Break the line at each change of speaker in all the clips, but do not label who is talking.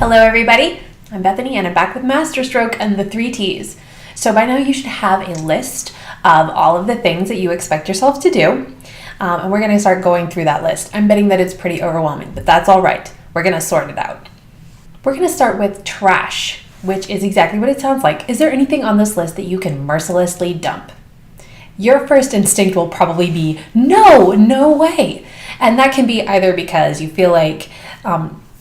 Hello everybody, I'm Bethany and I'm back with Masterstroke and the 3 T's. So by now you should have a list of all of the things that you expect yourself to do. And we're going to start going through that list. I'm betting that it's pretty overwhelming, but that's all right. We're going to sort it out. We're going to start with trash, which is exactly what it sounds like. Is there anything on this list that you can mercilessly dump? Your first instinct will probably be, no way. And that can be either because you feel like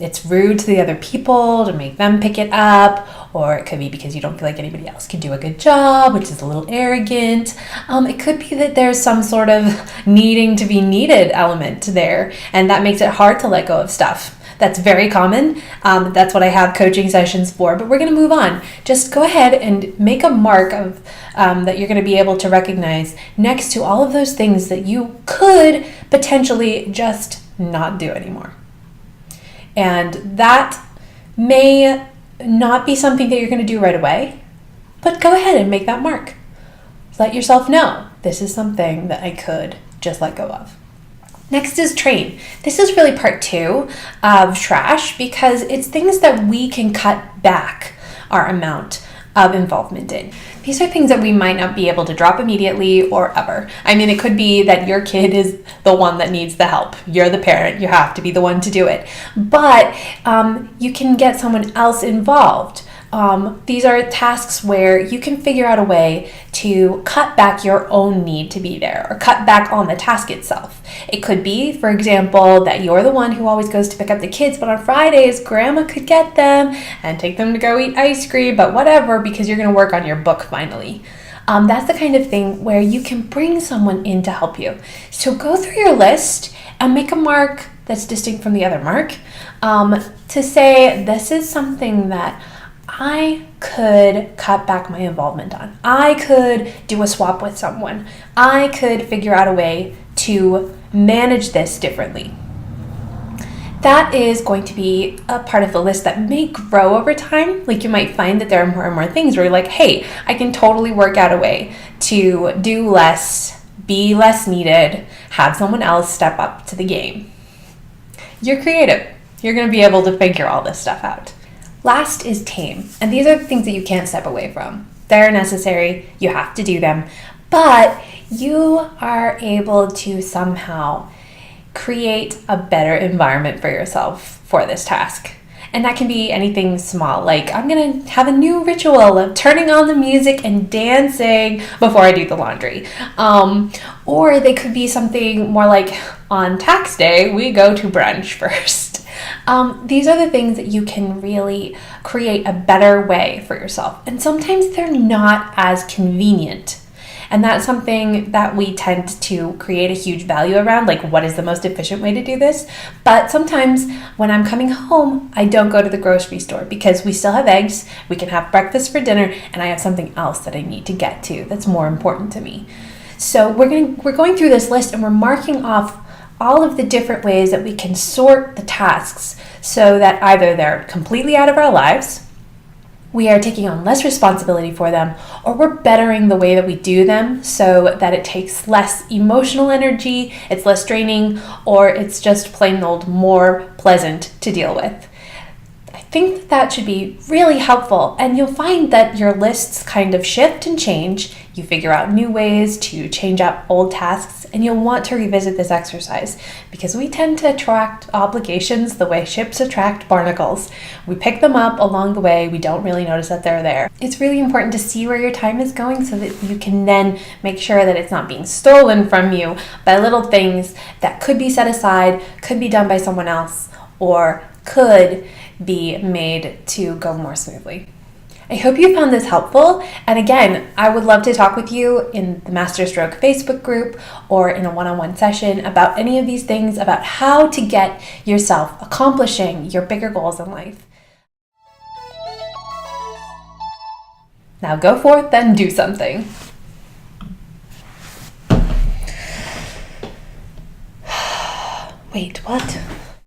it's rude to the other people to make them pick it up, or it could be because you don't feel like anybody else can do a good job, which is a little arrogant. It could be that there's some sort of needing to be needed element there, and that makes it hard to let go of stuff. That's very common. That's what I have coaching sessions for, but we're going to move on. Just go ahead and make a mark of that you're going to be able to recognize next to all of those things that you could potentially just not do anymore. And that may not be something that you're going to do right away, but go ahead and make that mark. Let yourself know this is something that I could just let go of. Next is train. This is really part 2 of trash because it's things that we can cut back our amount of involvement in. These are things that we might not be able to drop immediately or ever. I mean, it could be that your kid is the one that needs the help. You're the parent. You have to be the one to do it. But you can get someone else involved. These are tasks where you can figure out a way to cut back your own need to be there or cut back on the task itself. It could be, for example, that you're the one who always goes to pick up the kids, but on Fridays, grandma could get them and take them to go eat ice cream, but whatever, because you're going to work on your book finally. That's the kind of thing where you can bring someone in to help you. So go through your list and make a mark that's distinct from the other mark to say, this is something that I could cut back my involvement on. I could do a swap with someone. I could figure out a way to manage this differently. That is going to be a part of the list that may grow over time. Like you might find that there are more and more things where you're like, hey, I can totally work out a way to do less, be less needed, have someone else step up to the game. You're creative. You're going to be able to figure all this stuff out. Last is tame, and these are the things that you can't step away from. They're necessary, you have to do them, but you are able to somehow create a better environment for yourself for this task. And that can be anything small, like I'm gonna have a new ritual of turning on the music and dancing before I do the laundry. Or they could be something more like on tax day, we go to brunch first. These are the things that you can really create a better way for yourself. And sometimes they're not as convenient. And that's something that we tend to create a huge value around, like what is the most efficient way to do this? But sometimes when I'm coming home, I don't go to the grocery store because we still have eggs, we can have breakfast for dinner, and I have something else that I need to get to that's more important to me. So we're going through this list and we're marking off all of the different ways that we can sort the tasks so that either they're completely out of our lives, we are taking on less responsibility for them, or we're bettering the way that we do them so that it takes less emotional energy, it's less draining, or it's just plain old more pleasant to deal with. I think that should be really helpful, and you'll find that your lists kind of shift and change. You figure out new ways to change up old tasks, and you'll want to revisit this exercise because we tend to attract obligations the way ships attract barnacles. We pick them up along the way, we don't really notice that they're there. It's really important to see where your time is going so that you can then make sure that it's not being stolen from you by little things that could be set aside, could be done by someone else, or could be made to go more smoothly. I hope you found this helpful, and again, I would love to talk with you in the Masterstroke Facebook group or in a one-on-one session about any of these things, about how to get yourself accomplishing your bigger goals in life. Now go forth and do something. Wait, what?